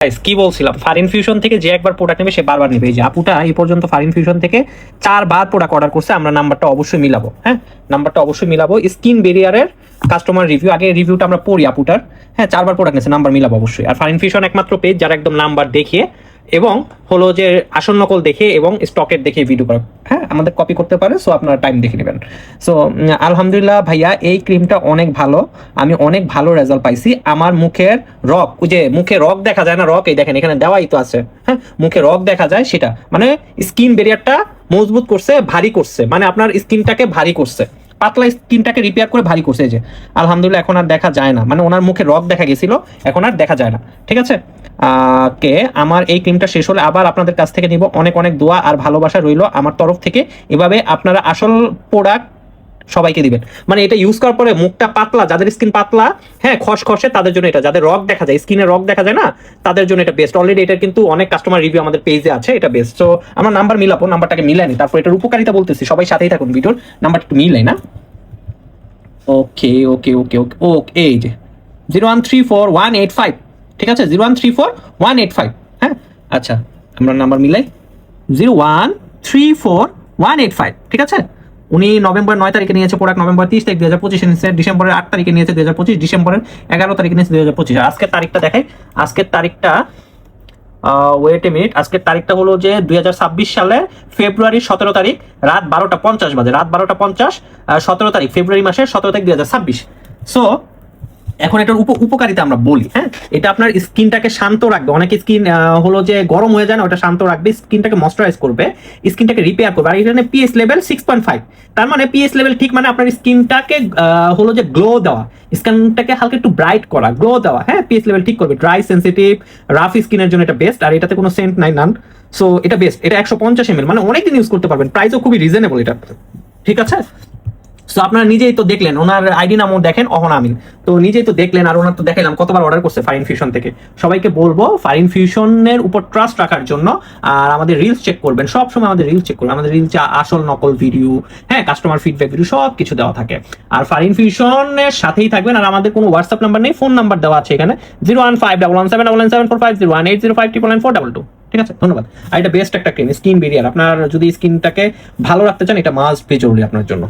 কি বলছিলাম, ফারিন ফিউশন থেকে যে একবার প্রোডাক্ট নেবে সে বারবার নেবে। এই যে আপুটা এই পর্যন্ত ফারিন ফিউশন থেকে 4 বার প্রোডাক্ট অর্ডার করছে। আমরা নাম্বারটা অবশ্যই মিলাবো, হ্যাঁ নাম্বারটা অবশ্যই মিলাবো। স্কিন বেরিয়ারের কাস্টমার রিভিউ, আগে রিভিউটা আমরা পড়ি আপুটার। হ্যাঁ 4 বার প্রোডাক্ট নিয়েছে, নাম্বার মিলাবো অবশ্যই। আর ফারিন ফিউশন একমাত্র পেজ যারা একদম নাম্বার দেখিয়ে এবং হলো যে আসল নকল দেখে এবং স্টকের দেখে ভিডিও করে, হ্যাঁ আমাদের কপি করতে পারে। সো আপনারা টাইম দেখে নেবেন। সো আলহামদুলিল্লাহ ভাইয়া, এই ক্রিমটা অনেক ভালো, আমি অনেক ভালো রেজাল্ট পাইছি। আমার মুখের রক, ওই যে মুখে রক দেখা যায় না, রক এই দেখেন এখানে দেওয়াই তো আছে, হ্যাঁ মুখে রক দেখা যায়, সেটা মানে স্কিন ব্যারিয়ারটা মজবুত করছে, ভারী করছে, মানে আপনার স্কিনটাকে ভারী করছে, পাতলা স্কিনটাকে রিপেয়ার করে ভারী করছে। এই যে আলহামদুলিল্লাহ এখন আর দেখা যায় না, মানে ওনার মুখে রক দেখা গেছিল, এখন আর দেখা যায় না। ঠিক আছে, কে আমার এই ক্রিমটা শেষ হলে আবার আপনাদের কাছ থেকে নিব। অনেক অনেক দোয়া আর ভালোবাসা রইল আমার তরফ থেকে। এভাবে আপনারা আসল প্রোডাক্ট সবাইকে দিবেন। মানে এটা ইউজ করার পরে মুখটা পাতলা, যাদের স্কিন পাতলা, হ্যাঁ খসখসে, তাদের জন্য এটা। যাদের রক দেখা যায়, স্কিনে রক দেখা যায় না, তাদের জন্য এটা বেস্ট। অলরেডি এটা কিন্তু অনেক কাস্টমার রিভিউ আমাদের পেজে আছে, এটা বেস্ট। তো আমরা নাম্বার মিলাবো, নাম্বারটাকে মিলাই নি, তারপর এটার উপকারিতা বলতেছি। সবাই সাথেই থাকুন ভিডিওর, নাম্বারটা একটু মিলাই না। ওকে ওকে ওকে ওকে ওকে, এই যে 0134185, ঠিক আছে 0134185, হ্যাঁ আচ্ছা আমরা নাম্বার মিলাই 0134185, ঠিক আছে। উনি নভেম্বর 9 তারিখে নিয়েছে প্রোডাক্ট, নভেম্বর 30 তারিখ 2025 নিয়েছে, ডিসেম্বরের 8 তারিখে নিয়েছে 2025, ডিসেম্বরের 11 তারিখে নিয়েছে 2025। আজকের তারিখটা দেখাই, আজকের তারিখটা ওয়েট এ মিনিট, আজকের তারিখটা হলো যে 2026 সালের ফেব্রুয়ারির 17 তারিখ রাত 12টা 50 বাজে, রাত 12টা 50, 17 তারিখ ফেব্রুয়ারি মাসের 17 তারিখ 2026। সো এখন এটার উপকারিতা আমরা বলি। হ্যাঁ এটা আপনার স্কিনটাকে শান্ত রাখবে। অনেক স্কিন হলো যে গরম হয়ে যায় না, ওটা শান্ত রাখবে, স্কিনটাকে ময়শ্চারাইজ করবে, স্কিনটাকে রিপেয়ার করবে। আর এখানে পিএইচ লেভেল 6.5, তার মানে পিএইচ লেভেল ঠিক মানে আপনার স্কিনটাকে হলো যে গ্লো দেওয়া, স্কিনটাকে হালকা একটু ব্রাইট করা, গ্লো দেওয়া। হ্যাঁ পিএইচ লেভেল ঠিক করবে। ড্রাই সেন্সিটিভ রাফ স্কিনের জন্য এটা বেস্ট। আর এটাতে কোনো সেন্ট নাই, নান। সো এটা বেস্ট। এটা 150 ml, মানে অনেকদিন ইউজ করতে পারবেন, প্রাইসও খুবই রিজনেবল এটা, ঠিক আছে। সো আপনারা নিজেই তো দেখলেন, ওনার আইডি নামও দেখেন অহন আমিন, তো নিজেই তো দেখলেন। আর ওনার তো দেখাইলাম কতবার অর্ডার করছে ফারিন ফিউশন থেকে। সবাইকে বলবো ফারিন ফিউশনের উপর ট্রাস্ট রাখার জন্য। আর আমাদের রিলস চেক করবেন, সব সময় আমাদের রিলস চেক করবেন। আমাদের রিলসে আসল নকল ভিডিও, হ্যাঁ কাস্টমার ফিডব্যাক ভিডিও সব কিছু দেওয়া থাকে। আর ফারিন ফিউশনের সাথেই থাকবেন। আর আমাদের কোনো হোয়াটসঅ্যাপ নাম্বার নেই, ফোন নাম্বার দেওয়া আছে এখানে 01511799745, 01805999422। ঠিক আছে, ধন্যবাদ। আর এটা বেস্ট একটা ক্রিম, স্কিন বেরিয়ার। আপনার যদি স্কিনটাকে ভালো রাখতে চান, এটা মাস্ট বি জরুরি আপনার জন্য।